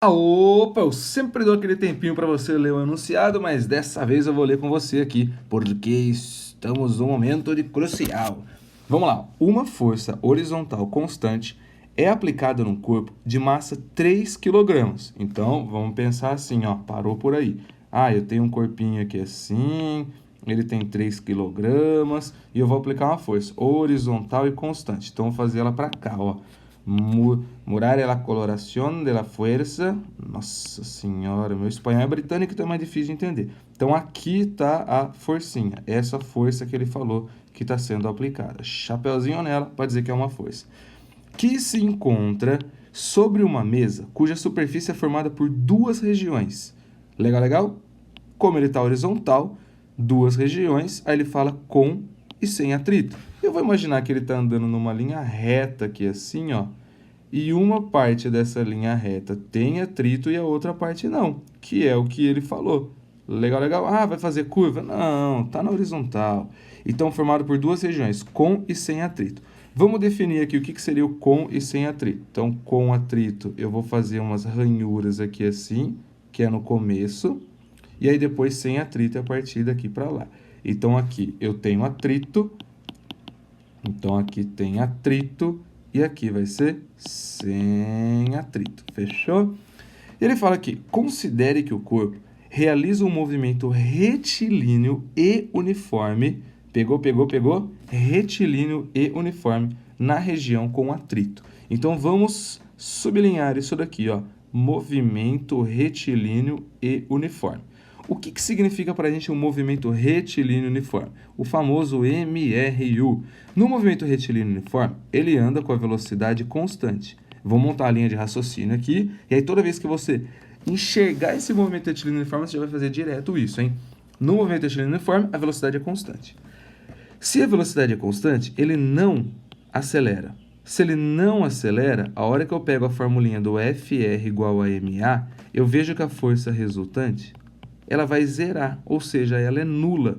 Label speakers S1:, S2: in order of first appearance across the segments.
S1: Opa, eu sempre dou aquele tempinho para você ler o enunciado, mas dessa vez eu vou ler com você aqui, porque estamos num momento de crucial. Vamos lá, uma força horizontal constante é aplicada num corpo de massa 3 kg. Então, vamos pensar assim, ó, parou por aí. Ah, eu tenho um corpinho aqui assim, ele tem 3 kg, e eu vou aplicar uma força horizontal e constante. Então, vou fazer ela para cá, ó. Murar la coloración de la fuerza. Nossa senhora, meu espanhol é britânico, então é mais difícil de entender. Então aqui está a forcinha, essa força que ele falou que está sendo aplicada. Chapeuzinho nela para dizer que é uma força. Que se encontra sobre uma mesa cuja superfície é formada por duas regiões. Legal, legal? Como ele está horizontal, duas regiões, aí ele fala com e sem atrito. Eu vou imaginar que ele está andando numa linha reta aqui assim, ó, e uma parte dessa linha reta tem atrito e a outra parte não, que é o que ele falou. Legal, legal. Ah, vai fazer curva? Não, tá na horizontal. Então, formado por duas regiões, com e sem atrito. Vamos definir aqui o que seria o com e sem atrito. Então, com atrito, eu vou fazer umas ranhuras aqui assim, que é no começo, e aí depois sem atrito a partir daqui para lá. Então, aqui eu tenho atrito, então aqui tem atrito, e aqui vai ser sem atrito, fechou? Ele fala aqui, considere que o corpo realiza um movimento retilíneo e uniforme, pegou, pegou, pegou? Retilíneo e uniforme na região com atrito. Então, vamos sublinhar isso daqui, ó, movimento retilíneo e uniforme. O que significa para a gente um movimento retilíneo uniforme? O famoso MRU. No movimento retilíneo uniforme, ele anda com a velocidade constante. Vou montar a linha de raciocínio aqui, e aí toda vez que você enxergar esse movimento retilíneo uniforme, você já vai fazer direto isso, hein? No movimento retilíneo uniforme, a velocidade é constante. Se a velocidade é constante, ele não acelera. Se ele não acelera, a hora que eu pego a formulinha do FR igual a MA, eu vejo que a força resultante ela vai zerar, ou seja, ela é nula.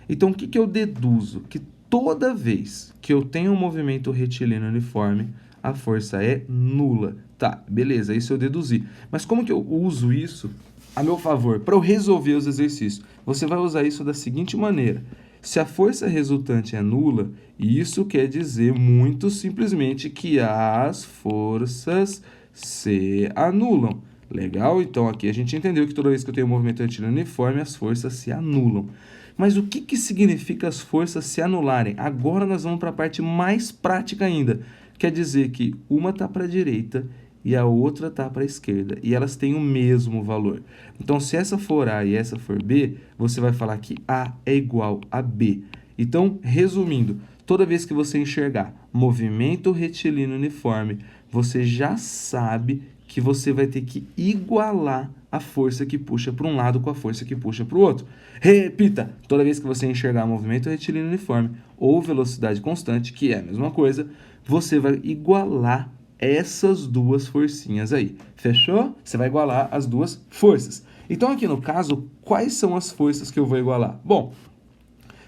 S1: Então, o que eu deduzo? Que toda vez que eu tenho um movimento retilíneo uniforme, a força é nula. Tá, beleza, isso eu deduzi. Mas como que eu uso isso a meu favor? Para eu resolver os exercícios, você vai usar isso da seguinte maneira. Se a força resultante é nula, isso quer dizer muito simplesmente que as forças se anulam. Legal? Então aqui a gente entendeu que toda vez que eu tenho um movimento retilíneo uniforme, as forças se anulam. Mas o que significa as forças se anularem? Agora nós vamos para a parte mais prática ainda. Quer dizer que uma está para a direita e a outra está para a esquerda. E elas têm o mesmo valor. Então, se essa for A e essa for B, você vai falar que A é igual a B. Então, resumindo, toda vez que você enxergar movimento retilíneo uniforme, você já sabe que você vai ter que igualar a força que puxa para um lado com a força que puxa para o outro. Repita! Toda vez que você enxergar movimento retilíneo uniforme ou velocidade constante, que é a mesma coisa, você vai igualar essas duas forcinhas aí. Fechou? Você vai igualar as duas forças. Então, aqui no caso, quais são as forças que eu vou igualar? Bom,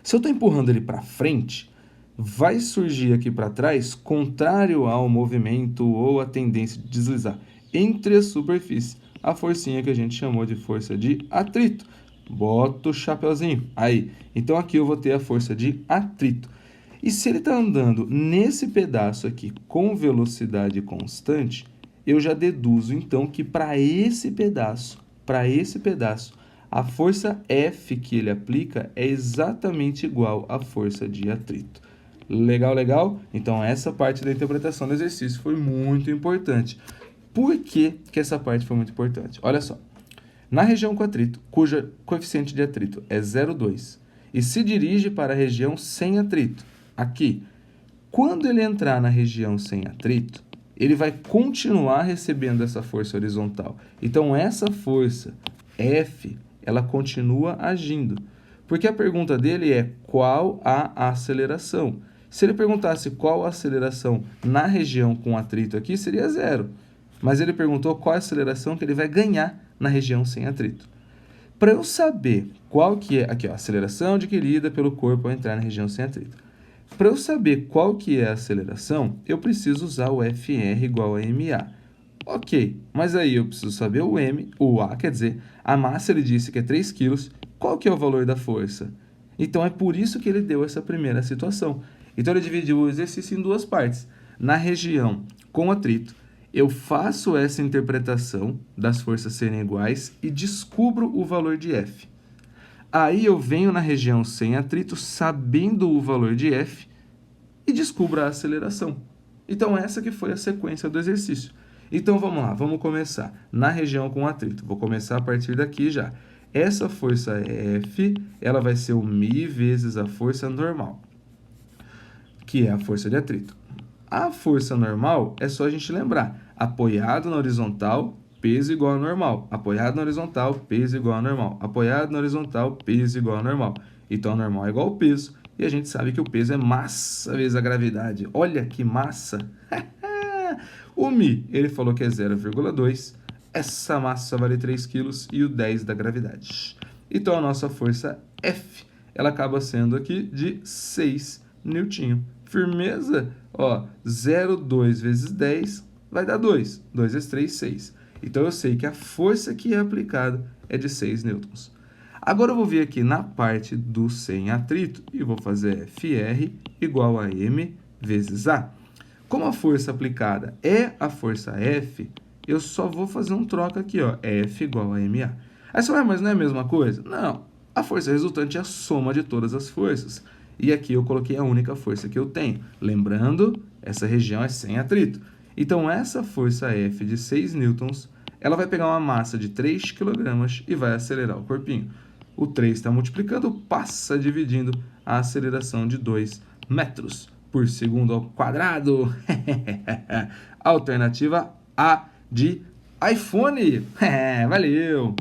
S1: se eu estou empurrando ele para frente, vai surgir aqui para trás, contrário ao movimento ou à tendência de deslizar entre a superfície, a forcinha que a gente chamou de força de atrito. Bota o chapeuzinho. Aí, então aqui eu vou ter a força de atrito. E se ele está andando nesse pedaço aqui com velocidade constante, eu já deduzo então que para esse pedaço, a força F que ele aplica é exatamente igual à força de atrito. Legal, legal? Então essa parte da interpretação do exercício foi muito importante. Por que essa parte foi muito importante? Olha só. Na região com atrito, cuja coeficiente de atrito é 0,2, e se dirige para a região sem atrito, aqui, quando ele entrar na região sem atrito, ele vai continuar recebendo essa força horizontal. Então, essa força F, ela continua agindo. Porque a pergunta dele é qual a aceleração. Se ele perguntasse qual a aceleração na região com atrito aqui, seria 0. Mas ele perguntou qual a aceleração que ele vai ganhar na região sem atrito. Para eu saber qual que é, aqui ó, a aceleração adquirida pelo corpo ao entrar na região sem atrito. Para eu saber qual que é a aceleração, eu preciso usar o FR igual a MA. Ok, mas aí eu preciso saber o M, o A, quer dizer, a massa ele disse que é 3 quilos, qual que é o valor da força? Então é por isso que ele deu essa primeira situação. Então ele dividiu o exercício em duas partes. Na região com atrito, eu faço essa interpretação das forças serem iguais e descubro o valor de F. Aí eu venho na região sem atrito, sabendo o valor de F, e descubro a aceleração. Então essa que foi a sequência do exercício. Então vamos lá, vamos começar na região com atrito. Vou começar a partir daqui já. Essa força F, ela vai ser o μ vezes a força normal, que é a força de atrito. A força normal é só a gente lembrar, apoiado na horizontal, peso igual a normal. Apoiado na horizontal, peso igual a normal. Apoiado na horizontal, peso igual a normal. Então, a normal é igual ao peso, e a gente sabe que o peso é massa vezes a gravidade. Olha que massa! O μ, ele falou que é 0,2. Essa massa vale 3 kg e o 10 da gravidade. Então, a nossa força F, ela acaba sendo aqui de 6 newton. Firmeza? Ó, 0,2 vezes 10 vai dar 2. 2 vezes 3, 6. Então, eu sei que a força que é aplicada é de 6 newtons. Agora, eu vou vir aqui na parte do sem atrito e vou fazer FR igual a M vezes A. Como a força aplicada é a força F, eu só vou fazer um troca aqui, ó, F igual a MA. Aí você vai, mas não é a mesma coisa? Não, a força resultante é a soma de todas as forças. E aqui eu coloquei a única força que eu tenho. Lembrando, essa região é sem atrito. Então, essa força F de 6 newtons, ela vai pegar uma massa de 3 kg e vai acelerar o corpinho. O 3 está multiplicando, passa dividindo a aceleração de 2 metros por segundo ao quadrado. Alternativa A de iPhone. Valeu!